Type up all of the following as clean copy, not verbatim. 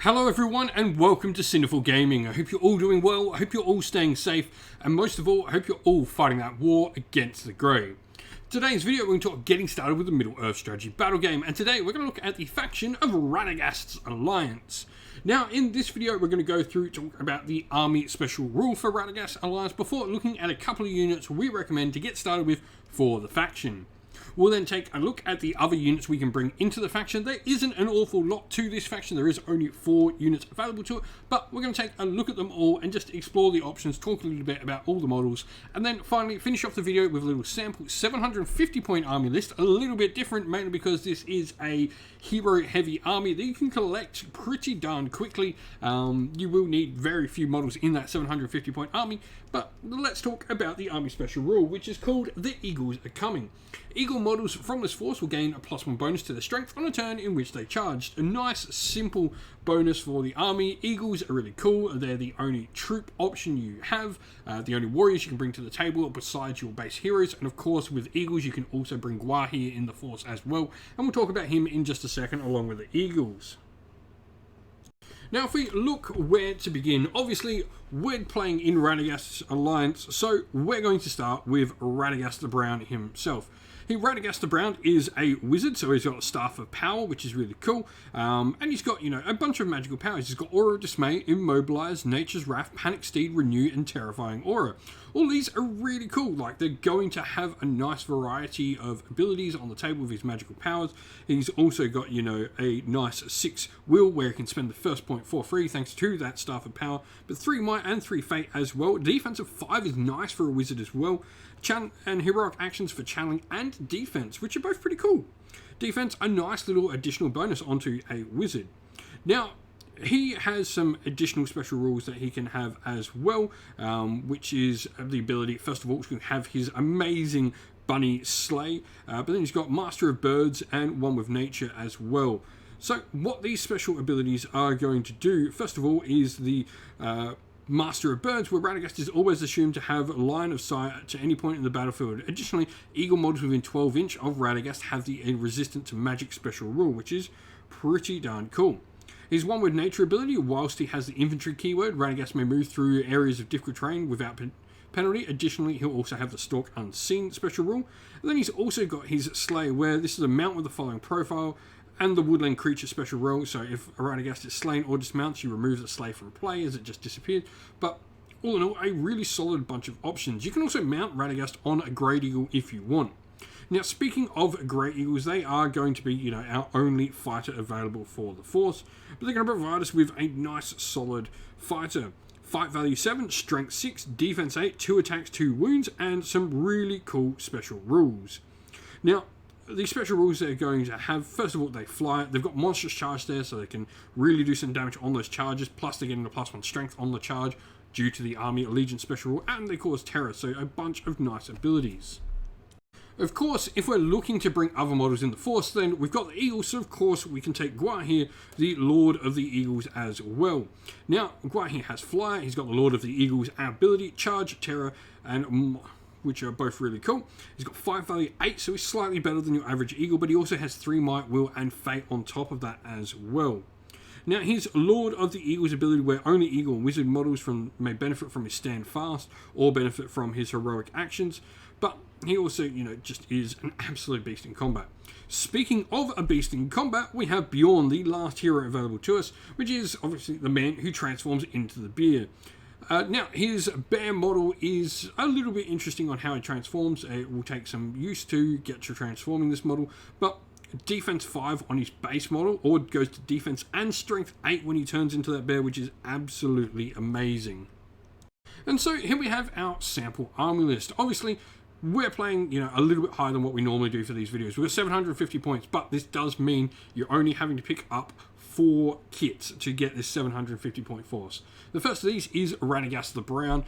Hello everyone and welcome to Sinful Gaming. I hope you're all doing well, I hope you're all staying safe, and most of all, I hope you're all fighting that war against the Grey. Today's video we're going to talk getting started with the Middle-earth strategy battle game, and today we're going to look at the faction of Radagast's Alliance. Now in this video we're going to go through talk about the army special rule for Radagast Alliance before looking at a couple of units we recommend to get started with for the faction. We'll then take a look at the other units we can bring into the faction. There isn't an awful lot to this faction. There is only 4 units available to it, but we're going to take a look at them all and just explore the options, talk a little bit about all the models, and then finally finish off the video with a little sample 750 point army list. A little bit different, mainly because this is a hero heavy army that you can collect pretty darn quickly. You will need very few models in that 750 point army, but let's talk about the army special rule, which is called the Eagles Are Coming. Eagle models from this force will gain a +1 bonus to their strength on a turn in which they charged. A nice simple bonus for the army. Eagles are really cool. They're the only troop option you have, the only warriors you can bring to the table besides your base heroes, and of course with Eagles you can also bring Guahi in the force as well, and we'll talk about him in just a second along with the Eagles. Now if we look where to begin, obviously we're playing in Radagast's Alliance, so we're going to start with Radagast the Brown himself. Radagast the Brown is a wizard, so he's got a Staff of Power, which is really cool, and he's got, a bunch of magical powers. He's got Aura of Dismay, Immobilize, Nature's Wrath, Panic Steed, Renew, and Terrifying Aura. All these are really cool. Like, they're going to have a nice variety of abilities on the table with his magical powers. He's also got, a nice 6 will where he can spend the first point for free thanks to that Staff of Power, but 3 Might and 3 Fate as well. Defense of 5 is nice for a wizard as well. And heroic actions for channeling and defense, which are both pretty cool. Defense, a nice little additional bonus onto a wizard. Now, he has some additional special rules that he can have as well, which is the ability, first of all, to have his amazing bunny sleigh, but then he's got Master of Birds and one with nature as well. So what these special abilities are going to do, first of all, is the Master of Birds, where Radagast is always assumed to have a line of sight to any point in the battlefield. Additionally, Eagle models within 12 inch of Radagast have the resistant to magic special rule, which is pretty darn cool. His one with nature ability, whilst he has the infantry keyword, Radagast may move through areas of difficult terrain without penalty. Additionally, he'll also have the Stalk Unseen special rule. And then he's also got his Slay, where this is a mount with the following profile, and the woodland creature special rule, so if a Radagast is slain or dismounts, you remove the Slay from play as it just disappeared. But all in all, a really solid bunch of options. You can also mount Radagast on a Great Eagle if you want. Now, speaking of Great Eagles, they are going to be, our only fighter available for the Force, but they're going to provide us with a nice solid fighter. Fight value 7, strength 6, defense 8, 2 attacks, 2 wounds, and some really cool special rules. Now, the special rules they're going to have, first of all, they fly. They've got monstrous charge there, so they can really do some damage on those charges, plus they're getting a +1 strength on the charge due to the Army Allegiance special rule, and they cause terror, so a bunch of nice abilities. Of course, if we're looking to bring other models in the Force, then we've got the Eagles, so of course we can take Guahi, the Lord of the Eagles, as well. Now, Guahi has Fly, he's got the Lord of the Eagles ability, Charge, Terror, and which are both really cool. He's got 5 value 8, so he's slightly better than your average Eagle, but he also has 3 Might, Will, and Fate on top of that as well. Now, his Lord of the Eagles ability, where only Eagle and Wizard models may benefit from his Stand Fast, or benefit from his heroic actions, but he also, just is an absolute beast in combat. Speaking of a beast in combat, we have Bjorn, the last hero available to us, which is obviously the man who transforms into the bear. Now, his bear model is a little bit interesting on how he transforms. It will take some use to get to transforming this model, but defense 5 on his base model, or goes to defense and strength 8 when he turns into that bear, which is absolutely amazing. And so here we have our sample army list. Obviously, we're playing, a little bit higher than what we normally do for these videos. We've got 750 points, but this does mean you're only having to pick up 4 kits to get this 750 point force. The first of these is Radagast the Brown.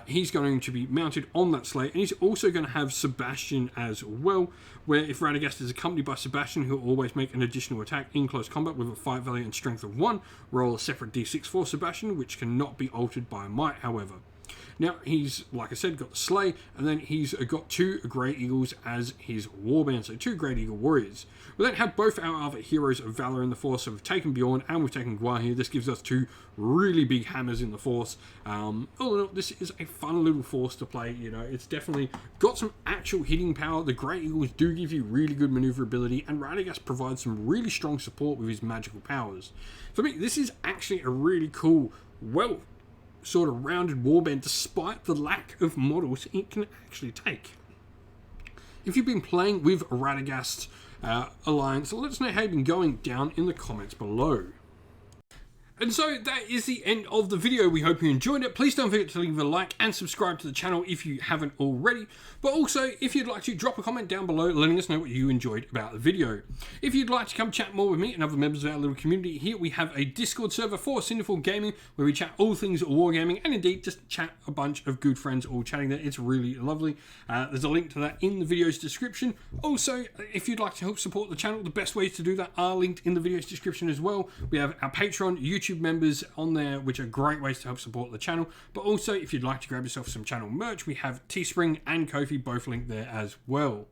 He's going to be mounted on that sleigh, and he's also going to have Sebastian as well, where if Radagast is accompanied by Sebastian, he'll always make an additional attack in close combat with a fight value and strength of 1. Roll a separate d6 for Sebastian, which cannot be altered by might, however. Now, he's, like I said, got the Slay, and then he's got 2 Grey Eagles as his warband, so 2 Great Eagle warriors. We then have both our other heroes of Valor in the Force, so we've taken Bjorn and we've taken Gwar here. This gives us 2 really big hammers in the Force. All in all, this is a fun little Force to play, you know, it's definitely got some actual hitting power. The Grey Eagles do give you really good maneuverability, and Radagast provides some really strong support with his magical powers. For me, this is actually a really cool, well, sort of rounded warband, despite the lack of models it can actually take. If you've been playing with Radagast Alliance, let us know how you've been going down in the comments below. And so that is the end of the video. We hope you enjoyed it. Please don't forget to leave a like and subscribe to the channel if you haven't already. But also, if you'd like to, drop a comment down below letting us know what you enjoyed about the video. If you'd like to come chat more with me and other members of our little community here, we have a Discord server for Sinful Gaming where we chat all things wargaming and indeed just chat a bunch of good friends all chatting there. It's really lovely. There's a link to that in the video's description. Also, if you'd like to help support the channel, the best ways to do that are linked in the video's description as well. We have our Patreon, YouTube members on there, which are great ways to help support the channel. But also, if you'd like to grab yourself some channel merch, we have Teespring and Ko-fi, both linked there as well.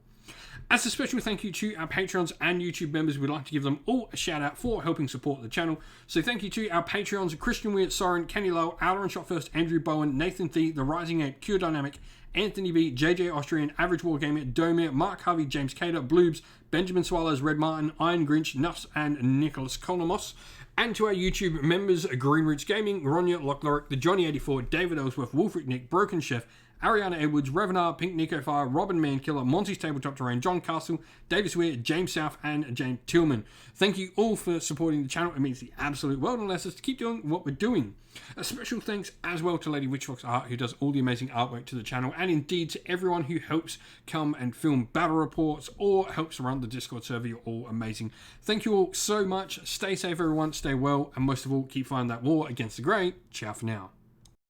As a special thank you to our Patreons and YouTube members, we'd like to give them all a shout out for helping support the channel. So thank you to our Patreons: Christian Weir, Soren, Kenny Lowe, Outer and Shot First, Andrew Bowen, Nathan Thee, The Rising Ape, Cure Dynamic, Anthony B, JJ Austrian, Average Wargamer, Domir, Mark Harvey, James Cater, Bloobs, Benjamin Swallows, Red Martin, Iron Grinch, Nuffs, and Nicholas Colomos. And to our YouTube members: Green Roots Gaming, Ronya, Lochloric, The Johnny84, David Ellsworth, Wolfric Nick, Broken Chef, Ariana Edwards, Revenar, Pink Nico Fire, Robin Mankiller, Monty's Tabletop Terrain, John Castle, Davis Weir, James South, and James Tillman. Thank you all for supporting the channel. It means the absolute world and allows us to keep doing what we're doing. A special thanks as well to Lady Witchfox Art, who does all the amazing artwork to the channel, and indeed to everyone who helps come and film battle reports or helps run the Discord server. You're all amazing. Thank you all so much. Stay safe, everyone. Stay well, and most of all, keep fighting that war against the grey. Ciao for now.